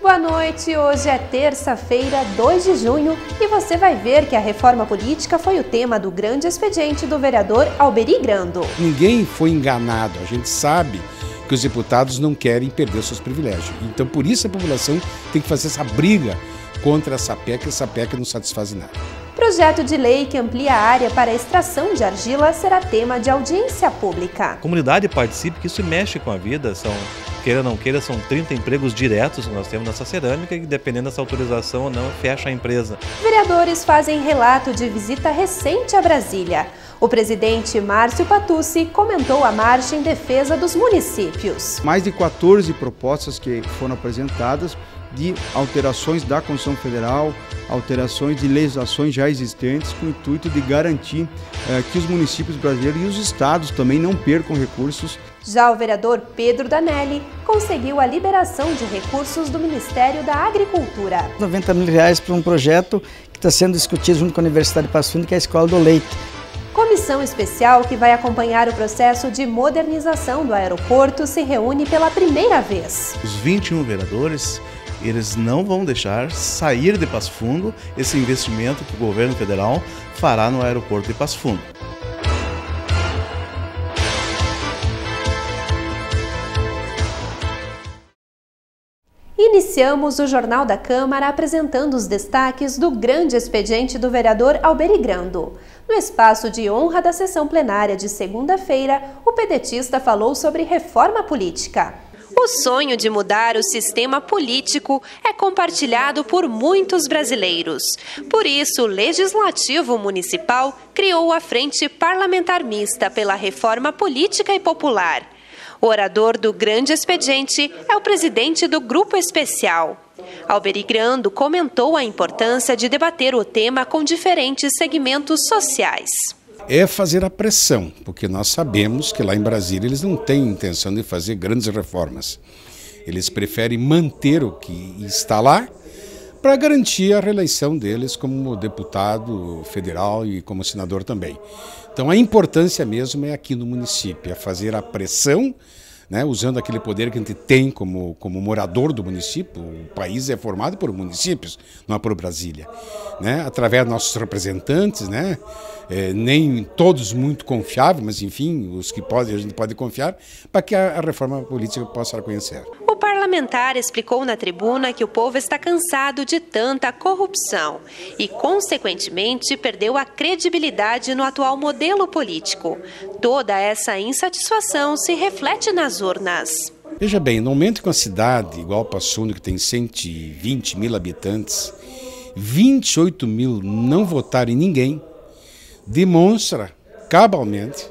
Boa noite, hoje é terça-feira, 2 de junho, e você vai ver que a reforma política foi o tema do grande expediente do vereador Alberi Grando. Ninguém foi enganado, a gente sabe que os deputados não querem perder seus privilégios. Então, por isso a população tem que fazer essa briga contra essa PEC não satisfaz nada. Projeto de lei que amplia a área para a extração de argila será tema de audiência pública. A comunidade participe, que isso mexe com a vida, queira ou não queira, são 30 empregos diretos que nós temos nessa cerâmica e dependendo dessa autorização ou não, fecha a empresa. Vereadores fazem relato de visita recente a Brasília. O presidente Márcio Patucci comentou a marcha em defesa dos municípios. Mais de 14 propostas que foram apresentadas de alterações da Constituição Federal, alterações de legislações já existentes, com o intuito de garantir que os municípios brasileiros e os estados também não percam recursos. Já o vereador Pedro Danelli conseguiu a liberação de recursos do Ministério da Agricultura. R$90 mil para um projeto que está sendo discutido junto com a Universidade de Passo Fundo, que é a Escola do Leite. Comissão especial que vai acompanhar o processo de modernização do aeroporto se reúne pela primeira vez. Os 21 vereadores, eles não vão deixar sair de Passo Fundo esse investimento que o governo federal fará no aeroporto de Passo Fundo. Iniciamos o Jornal da Câmara apresentando os destaques do grande expediente do vereador Alberi Grando. No espaço de honra da sessão plenária de segunda-feira, o pedetista falou sobre reforma política. O sonho de mudar o sistema político é compartilhado por muitos brasileiros. Por isso, o Legislativo Municipal criou a Frente Parlamentar Mista pela Reforma Política e Popular. O orador do grande expediente é o presidente do Grupo Especial. Alberi Grando comentou a importância de debater o tema com diferentes segmentos sociais. É fazer a pressão, porque nós sabemos que lá em Brasília eles não têm intenção de fazer grandes reformas. Eles preferem manter o que está lá para garantir a reeleição deles como deputado federal e como senador também. Então a importância mesmo é aqui no município, é fazer a pressão, né, usando aquele poder que a gente tem como morador do município. O país é formado por municípios, não é por Brasília, né, através dos nossos representantes, né, nem todos muito confiáveis, mas enfim, os que a gente pode confiar, para que a reforma política possa reconhecer. O parlamentar explicou na tribuna que o povo está cansado de tanta corrupção e, consequentemente, perdeu a credibilidade no atual modelo político. Toda essa insatisfação se reflete nas urnas. Veja bem, no momento que uma cidade igual Passo Fundo, que tem 120 mil habitantes, 28 mil não votaram em ninguém, demonstra cabalmente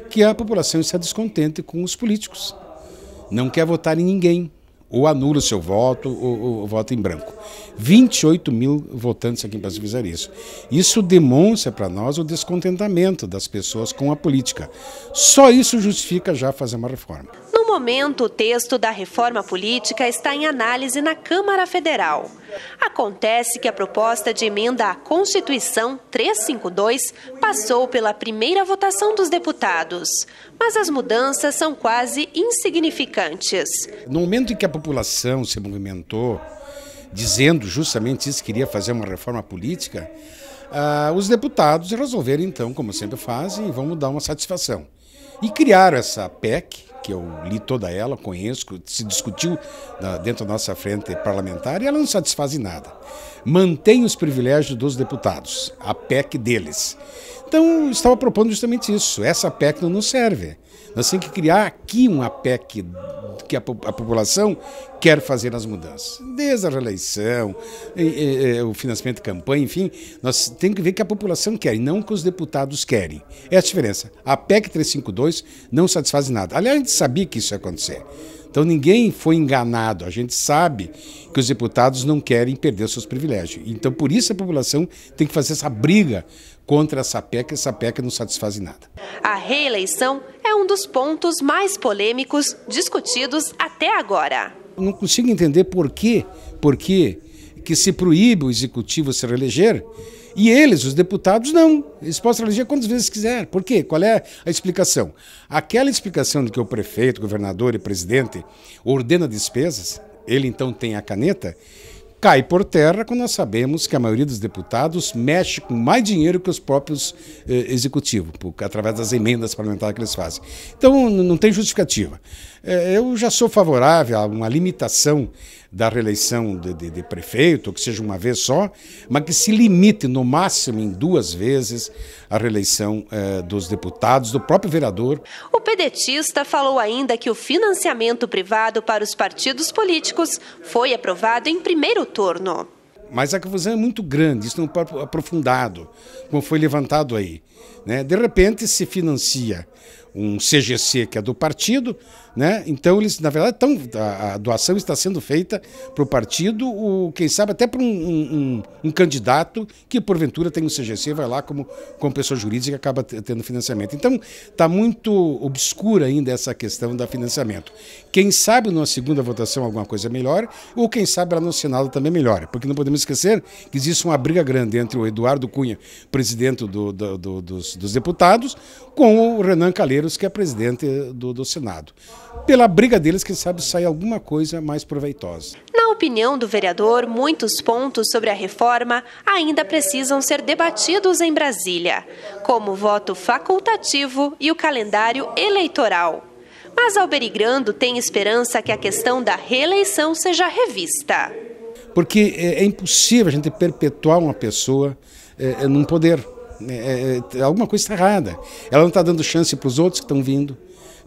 que a população está descontente com os políticos. Não quer votar em ninguém, ou anula o seu voto, ou vota em branco. 28 mil votantes aqui em Passo Fundo fizeram isso. Isso demonstra para nós o descontentamento das pessoas com a política. Só isso justifica já fazer uma reforma. No momento, o texto da reforma política está em análise na Câmara Federal. Acontece que a proposta de emenda à Constituição 352 passou pela primeira votação dos deputados, mas as mudanças são quase insignificantes. No momento em que a população se movimentou, dizendo justamente isso, que queria fazer uma reforma política, os deputados resolveram então, como sempre fazem, vamos dar uma satisfação. E criaram essa PEC, que eu li toda ela, conheço, se discutiu dentro da nossa frente parlamentar, e ela não satisfaz em nada. Mantém os privilégios dos deputados, a PEC deles. Então, eu estava propondo justamente isso. Essa PEC não nos serve. Nós temos que criar aqui uma PEC que a população quer fazer as mudanças. Desde a reeleição, o financiamento de campanha, enfim, nós temos que ver que a população quer e não que os deputados querem. É a diferença. A PEC 352 não satisfaz nada. Aliás, a gente sabia que isso ia acontecer. Então ninguém foi enganado, a gente sabe que os deputados não querem perder seus privilégios. Então por isso a população tem que fazer essa briga contra essa PEC não satisfaz em nada. A reeleição é um dos pontos mais polêmicos discutidos até agora. Eu não consigo entender por que se proíbe o executivo se reeleger e eles, os deputados, não. Eles podem se eleger quantas vezes quiser. Por quê? Qual é a explicação? Aquela explicação de que o prefeito, governador e presidente ordena despesas, ele então tem a caneta, cai por terra quando nós sabemos que a maioria dos deputados mexe com mais dinheiro que os próprios executivos, através das emendas parlamentares que eles fazem. Então não tem justificativa. Eu já sou favorável a uma limitação da reeleição de prefeito, que seja uma vez só, mas que se limite no máximo em 2 vezes a reeleição dos deputados, do próprio vereador. O pedetista falou ainda que o financiamento privado para os partidos políticos foi aprovado em primeiro turno. Mas a confusão é muito grande, isso não é aprofundado, como foi levantado aí, né? De repente se financia um CGC que é do partido, né? Então eles, na verdade, a doação está sendo feita para o partido, quem sabe até para um candidato que porventura tem um CGC, vai lá como pessoa jurídica e acaba tendo financiamento. Então está muito obscura ainda essa questão do financiamento. Quem sabe numa segunda votação alguma coisa melhore, ou quem sabe lá no Senado também melhore, porque não podemos esquecer que existe uma briga grande entre o Eduardo Cunha, presidente dos deputados, com o Renan Calheiros, que é presidente do Senado. Pela briga deles, quem sabe sai alguma coisa mais proveitosa. Na opinião do vereador, muitos pontos sobre a reforma ainda precisam ser debatidos em Brasília, como o voto facultativo e o calendário eleitoral. Mas Alberigrando tem esperança que a questão da reeleição seja revista. Porque é impossível a gente perpetuar uma pessoa num poder. Alguma coisa está errada. Ela não está dando chance para os outros que estão vindo,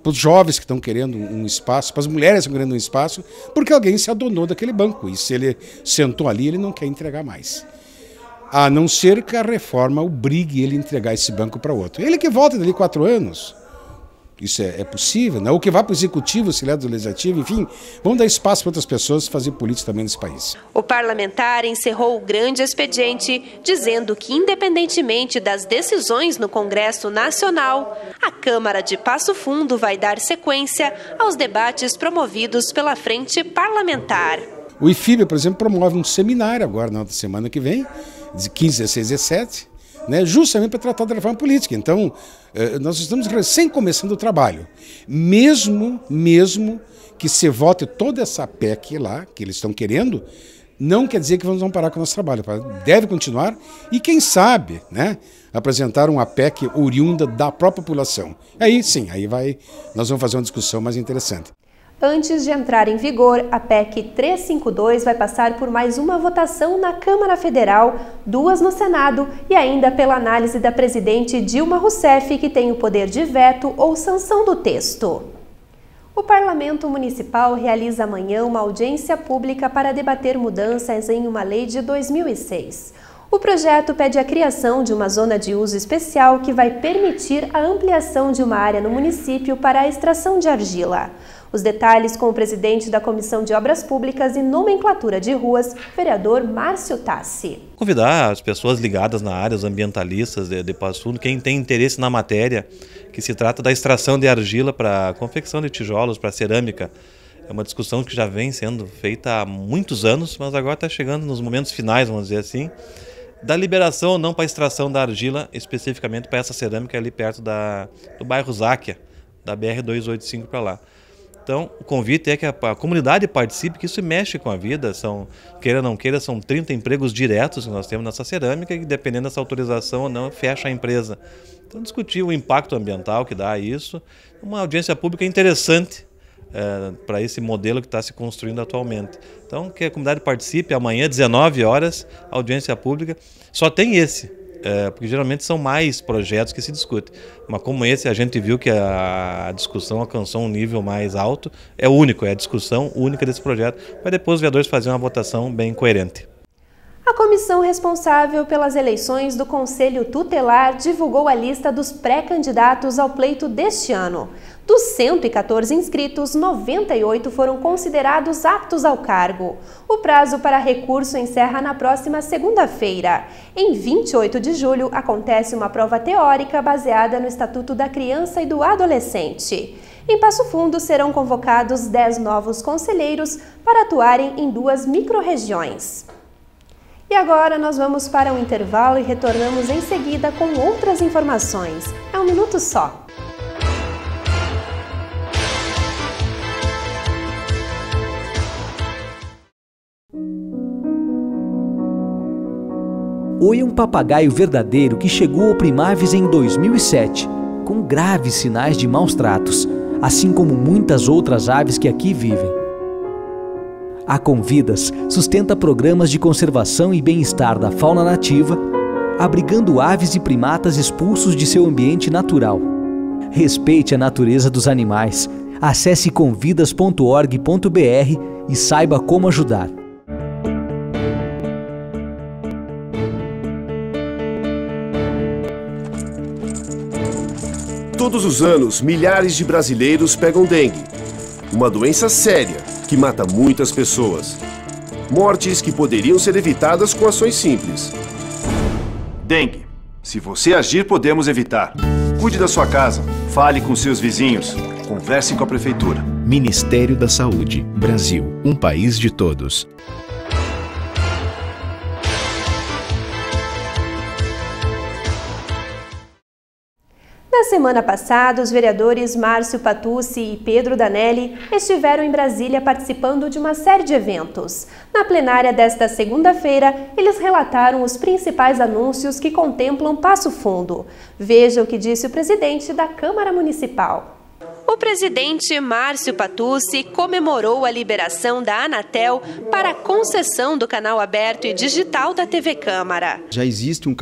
para os jovens que estão querendo um espaço, para as mulheres que estão querendo um espaço, porque alguém se adonou daquele banco. E se ele sentou ali, ele não quer entregar mais. A não ser que a reforma obrigue ele a entregar esse banco para outro. Ele que volta dali 4 anos. Isso é possível, né? Ou que vá para o executivo, se ele é do legislativo, enfim, vamos dar espaço para outras pessoas fazer política também nesse país. O parlamentar encerrou o grande expediente, dizendo que, independentemente das decisões no Congresso Nacional, a Câmara de Passo Fundo vai dar sequência aos debates promovidos pela Frente Parlamentar. O IFIB, por exemplo, promove um seminário agora, na semana que vem, de 15, 16 e 17, né, justamente para tratar da reforma política. Então, nós estamos recém começando o trabalho. Mesmo que se vote toda essa PEC lá, que eles estão querendo, não quer dizer que vamos parar com o nosso trabalho. Deve continuar e, quem sabe, né, apresentar uma PEC oriunda da própria população. Aí sim, nós vamos fazer uma discussão mais interessante. Antes de entrar em vigor, a PEC 352 vai passar por mais uma votação na Câmara Federal, 2 no Senado e ainda pela análise da presidente Dilma Rousseff, que tem o poder de veto ou sanção do texto. O Parlamento Municipal realiza amanhã uma audiência pública para debater mudanças em uma lei de 2006. O projeto pede a criação de uma zona de uso especial que vai permitir a ampliação de uma área no município para a extração de argila. Os detalhes com o presidente da Comissão de Obras Públicas e Nomenclatura de Ruas, vereador Márcio Tassi. Convidar as pessoas ligadas na área, os ambientalistas de Passo Fundo, quem tem interesse na matéria, que se trata da extração de argila para a confecção de tijolos, para cerâmica. É uma discussão que já vem sendo feita há muitos anos, mas agora está chegando nos momentos finais, vamos dizer assim, da liberação ou não para a extração da argila, especificamente para essa cerâmica ali perto do bairro Záquia, da BR-285 para lá. Então, o convite é que a comunidade participe, que isso mexe com a vida, queira ou não queira, são 30 empregos diretos que nós temos nessa cerâmica e, dependendo dessa autorização ou não, fecha a empresa. Então, discutir o impacto ambiental que dá isso, uma audiência pública interessante para esse modelo que está se construindo atualmente. Então, que a comunidade participe, amanhã, 19 horas, audiência pública, só tem esse. Porque geralmente são mais projetos que se discutem. Mas como esse, a gente viu que a discussão alcançou um nível mais alto, é único, é a discussão única desse projeto, para depois os vereadores fazerem uma votação bem coerente. A comissão responsável pelas eleições do Conselho Tutelar divulgou a lista dos pré-candidatos ao pleito deste ano. Dos 114 inscritos, 98 foram considerados aptos ao cargo. O prazo para recurso encerra na próxima segunda-feira. Em 28 de julho, acontece uma prova teórica baseada no Estatuto da Criança e do Adolescente. Em Passo Fundo, serão convocados 10 novos conselheiros para atuarem em 2 microrregiões. E agora nós vamos para um intervalo e retornamos em seguida com outras informações. É um minuto só. Oi é um papagaio verdadeiro que chegou ao Primaves em 2007, com graves sinais de maus tratos, assim como muitas outras aves que aqui vivem. A Convidas sustenta programas de conservação e bem-estar da fauna nativa, abrigando aves e primatas expulsos de seu ambiente natural. Respeite a natureza dos animais. Acesse convidas.org.br e saiba como ajudar. Todos os anos, milhares de brasileiros pegam dengue, uma doença séria que mata muitas pessoas. Mortes que poderiam ser evitadas com ações simples. Dengue. Se você agir, podemos evitar. Cuide da sua casa, fale com seus vizinhos, converse com a prefeitura. Ministério da Saúde. Brasil, um país de todos. Na semana passada, os vereadores Márcio Patucci e Pedro Danelli estiveram em Brasília participando de uma série de eventos. Na plenária desta segunda-feira, eles relataram os principais anúncios que contemplam Passo Fundo. Veja o que disse o presidente da Câmara Municipal. O presidente Márcio Patucci comemorou a liberação da Anatel para a concessão do canal aberto e digital da TV Câmara. Já existe um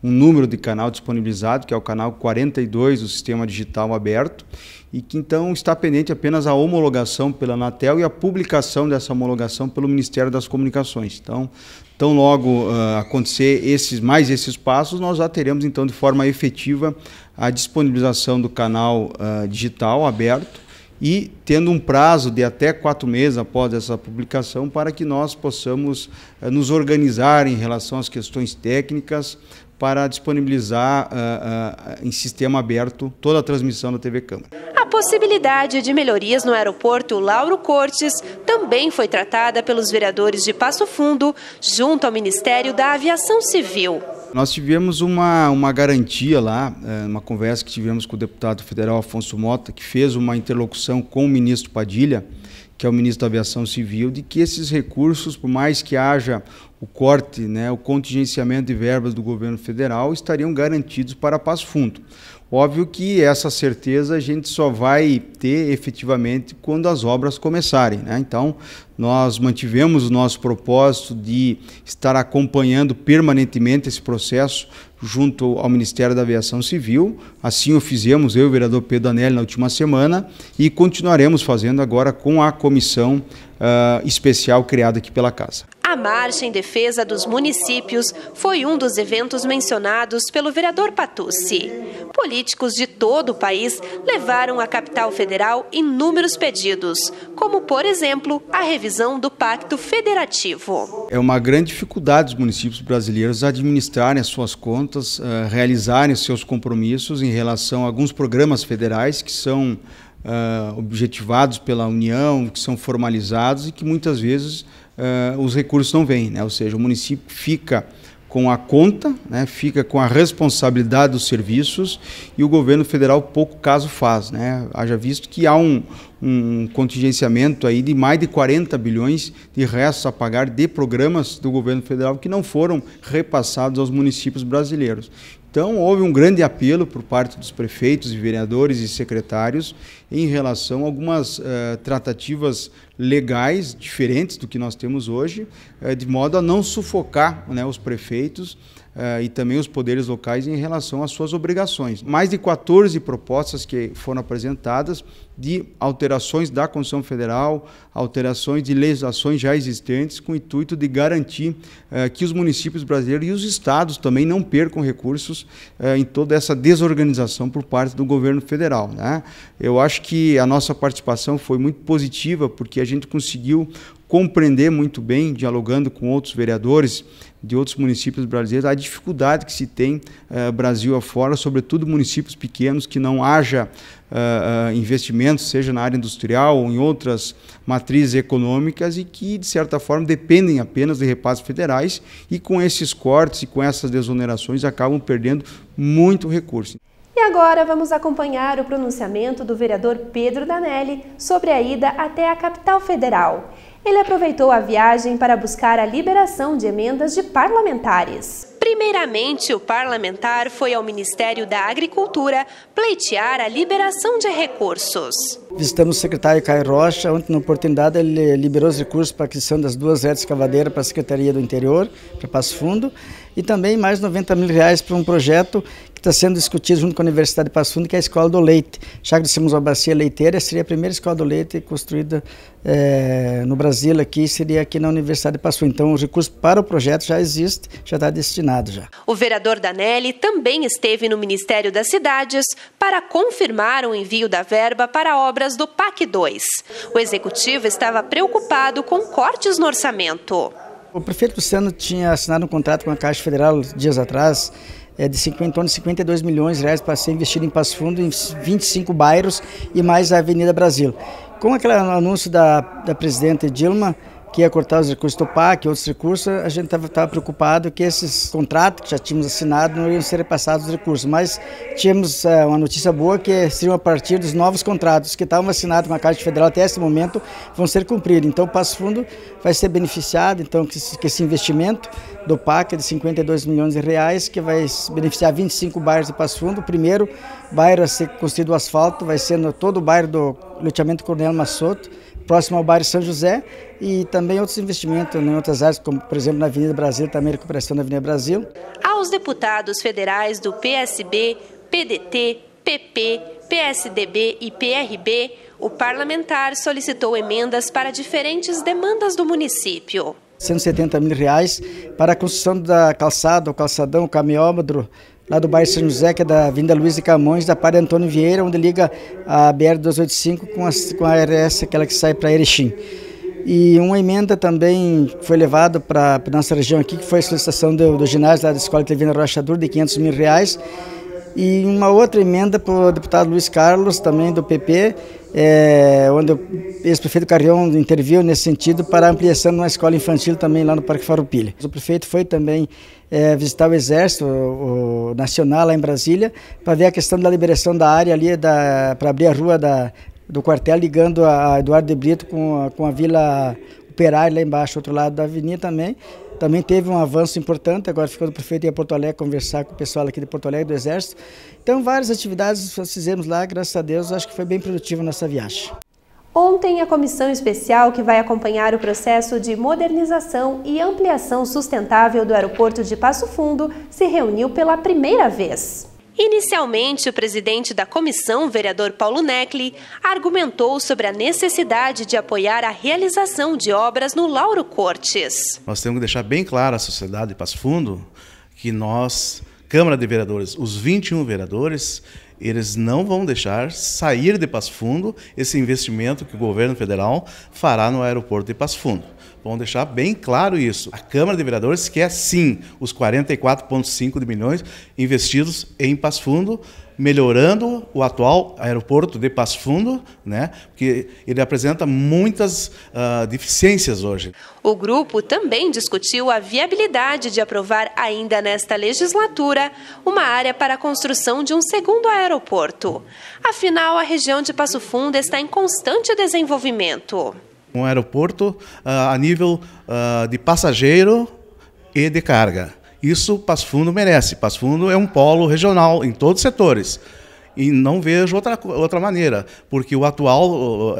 número de canal disponibilizado, que é o canal 42 do Sistema Digital Aberto, e que então está pendente apenas a homologação pela Anatel e a publicação dessa homologação pelo Ministério das Comunicações. Então, tão logo acontecer mais esses passos, nós já teremos então de forma efetiva a disponibilização do canal digital aberto e tendo um prazo de até 4 meses após essa publicação para que nós possamos nos organizar em relação às questões técnicas para disponibilizar em sistema aberto toda a transmissão da TV Câmara. A possibilidade de melhorias no aeroporto Lauro Cortes também foi tratada pelos vereadores de Passo Fundo, junto ao Ministério da Aviação Civil. Nós tivemos uma garantia lá, uma conversa que tivemos com o deputado federal Afonso Mota, que fez uma interlocução com o ministro Padilha, que é o ministro da Aviação Civil, de que esses recursos, por mais que haja o corte, o contingenciamento de verbas do governo federal, estariam garantidos para Passo Fundo. Óbvio que essa certeza a gente só vai ter efetivamente quando as obras começarem, Então, nós mantivemos o nosso propósito de estar acompanhando permanentemente esse processo junto ao Ministério da Aviação Civil. Assim o fizemos, eu e o vereador Pedro Danelli, na última semana, e continuaremos fazendo agora com a comissão especial criada aqui pela Casa. A Marcha em Defesa dos Municípios foi um dos eventos mencionados pelo vereador Patucci. Políticos de todo o país levaram à capital federal inúmeros pedidos, como, por exemplo, a revisão do Pacto Federativo. É uma grande dificuldade dos municípios brasileiros administrarem as suas contas, realizarem os seus compromissos em relação a alguns programas federais que são objetivados pela União, que são formalizados e que muitas vezes os recursos não vêm, Ou seja, o município fica com a conta, fica com a responsabilidade dos serviços e o governo federal pouco caso faz, Haja visto que há um contingenciamento aí de mais de 40 bilhões de restos a pagar de programas do governo federal que não foram repassados aos municípios brasileiros. Então, houve um grande apelo por parte dos prefeitos e vereadores e secretários em relação a algumas tratativas legais diferentes do que nós temos hoje, de modo a não sufocar os prefeitos e também os poderes locais em relação às suas obrigações. Mais de 14 propostas que foram apresentadas de alterações da Constituição Federal, alterações de legislações já existentes, com o intuito de garantir que os municípios brasileiros e os estados também não percam recursos em toda essa desorganização por parte do governo federal. Eu acho que a nossa participação foi muito positiva, porque a gente conseguiu compreender muito bem, dialogando com outros vereadores de outros municípios brasileiros, a dificuldade que se tem Brasil afora, sobretudo municípios pequenos, que não haja investimentos, seja na área industrial ou em outras matrizes econômicas e que, de certa forma, dependem apenas de repasses federais e com esses cortes e com essas desonerações acabam perdendo muito recurso. E agora vamos acompanhar o pronunciamento do vereador Pedro Danelli sobre a ida até a capital federal. Ele aproveitou a viagem para buscar a liberação de emendas de parlamentares. Primeiramente, o parlamentar foi ao Ministério da Agricultura pleitear a liberação de recursos. Visitamos o secretário Caio Rocha. Ontem, na oportunidade, ele liberou os recursos para a aquisição das 2 redes escavadeiras para a Secretaria do Interior, para Passo Fundo, e também mais R$90 mil para um projeto que está sendo discutido junto com a Universidade de Passo Fundo, que é a Escola do Leite. Já que nós temos uma bacia leiteira, seria a primeira escola do leite construída no Brasil, aqui seria aqui na Universidade de Passo Fundo. Então, o recurso para o projeto já existe, já está destinado já. O vereador Danelli também esteve no Ministério das Cidades para confirmar o envio da verba para obras do PAC 2. O executivo estava preocupado com cortes no orçamento. O prefeito Luciano tinha assinado um contrato com a Caixa Federal dias atrás, em torno de R$52 milhões para ser investido em Passo Fundo, em 25 bairros e mais a Avenida Brasil. Com aquele anúncio da presidente Dilma, que ia cortar os recursos do PAC e outros recursos, a gente estava preocupado que esses contratos que já tínhamos assinado não iam ser repassados os recursos, mas tínhamos uma notícia boa que seriam a partir dos novos contratos que estavam assinados com a Caixa Federal até esse momento vão ser cumpridos. Então o Passo Fundo vai ser beneficiado então, que esse investimento do PAC de R$52 milhões, que vai beneficiar 25 bairros de Passo Fundo. O primeiro bairro a ser construído o asfalto vai ser todo o bairro do loteamento Coronel Massoto, próximo ao bairro São José, e também outros investimentos em outras áreas, como por exemplo na Avenida Brasil, também a recuperação da Avenida Brasil. Aos deputados federais do PSB, PDT, PP, PSDB e PRB, o parlamentar solicitou emendas para diferentes demandas do município. R$170 mil para a construção da calçada, o calçadão, o caminhômetro, lá do bairro São José, que é da Avenida Luiz de Camões, da Padre Antônio Vieira, onde liga a BR-285 com a RS, aquela que sai para Erechim. E uma emenda também foi levada para a nossa região aqui, que foi a solicitação do ginásio da Escola Televina Rochador, de R$500 mil. E uma outra emenda para o deputado Luiz Carlos, também do PP, onde o ex-prefeito Carrion interviu nesse sentido para a ampliação de uma escola infantil também lá no Parque Farroupilha. O prefeito foi também visitar o Exército o Nacional lá em Brasília para ver a questão da liberação da área ali para abrir a rua do quartel ligando a Eduardo de Brito com a Vila Operária lá embaixo, outro lado da avenida também. Também teve um avanço importante, agora ficou do prefeito ir a Porto Alegre conversar com o pessoal aqui de Porto Alegre, do Exército. Então, várias atividades nós fizemos lá, graças a Deus, acho que foi bem produtiva a nossa viagem. Ontem, a comissão especial que vai acompanhar o processo de modernização e ampliação sustentável do aeroporto de Passo Fundo se reuniu pela primeira vez. Inicialmente, o presidente da comissão, vereador Paulo Necli, argumentou sobre a necessidade de apoiar a realização de obras no Lauro Cortes. Nós temos que deixar bem claro à sociedade de Passo Fundo que nós, Câmara de Vereadores, os 21 vereadores, eles não vão deixar sair de Passo Fundo esse investimento que o governo federal fará no aeroporto de Passo Fundo. Vamos deixar bem claro isso. A Câmara de Vereadores quer sim os 44,5 milhões investidos em Passo Fundo, melhorando o atual aeroporto de Passo Fundo, né? Porque ele apresenta muitas deficiências hoje. O grupo também discutiu a viabilidade de aprovar ainda nesta legislatura uma área para a construção de um segundo aeroporto. Afinal, a região de Passo Fundo está em constante desenvolvimento. Um aeroporto a nível de passageiro e de carga. Isso Passo Fundo merece. Passo Fundo é um polo regional em todos os setores. E não vejo outra maneira, porque o atual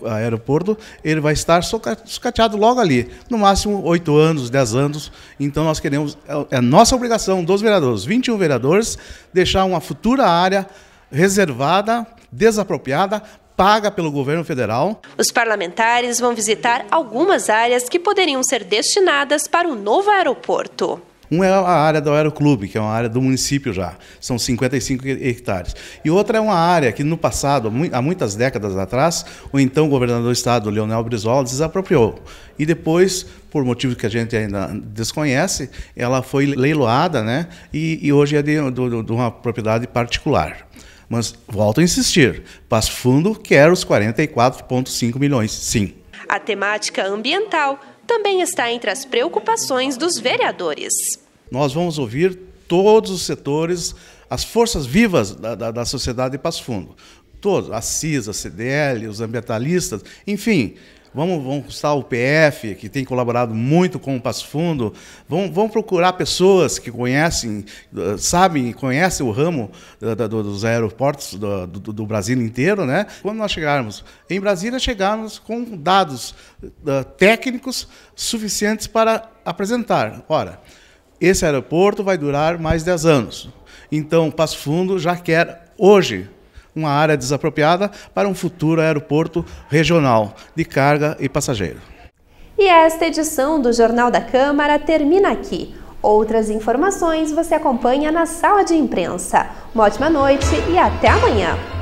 aeroporto ele vai estar sucateado logo ali, no máximo 8 anos, 10 anos. Então nós queremos, é nossa obrigação dos vereadores, 21 vereadores, deixar uma futura área reservada, desapropriada, paga pelo governo federal. Os parlamentares vão visitar algumas áreas que poderiam ser destinadas para o novo aeroporto. Uma é a área do Aeroclube, que é uma área do município já, são 55 hectares. E outra é uma área que no passado, há muitas décadas atrás, o então governador do estado, Leonel Brizola, desapropriou. E depois, por motivos que a gente ainda desconhece, ela foi leiloada, né? E hoje é de uma propriedade particular. Mas volto a insistir, Passo Fundo quer os 44,5 milhões, sim. A temática ambiental também está entre as preocupações dos vereadores. Nós vamos ouvir todos os setores, as forças vivas da sociedade de Passo Fundo. Todos, a CIS, a CDL, os ambientalistas, enfim, Vamos buscar o PF, que tem colaborado muito com o Passo Fundo. Vamos procurar pessoas que conhecem, sabem e conhecem o ramo dos aeroportos do Brasil inteiro, né? Quando nós chegarmos em Brasília, chegarmos com dados técnicos suficientes para apresentar. Ora, esse aeroporto vai durar mais 10 anos. Então, Passo Fundo já quer, hoje, uma área desapropriada para um futuro aeroporto regional de carga e passageiro. E esta edição do Jornal da Câmara termina aqui. Outras informações você acompanha na sala de imprensa. Uma ótima noite e até amanhã!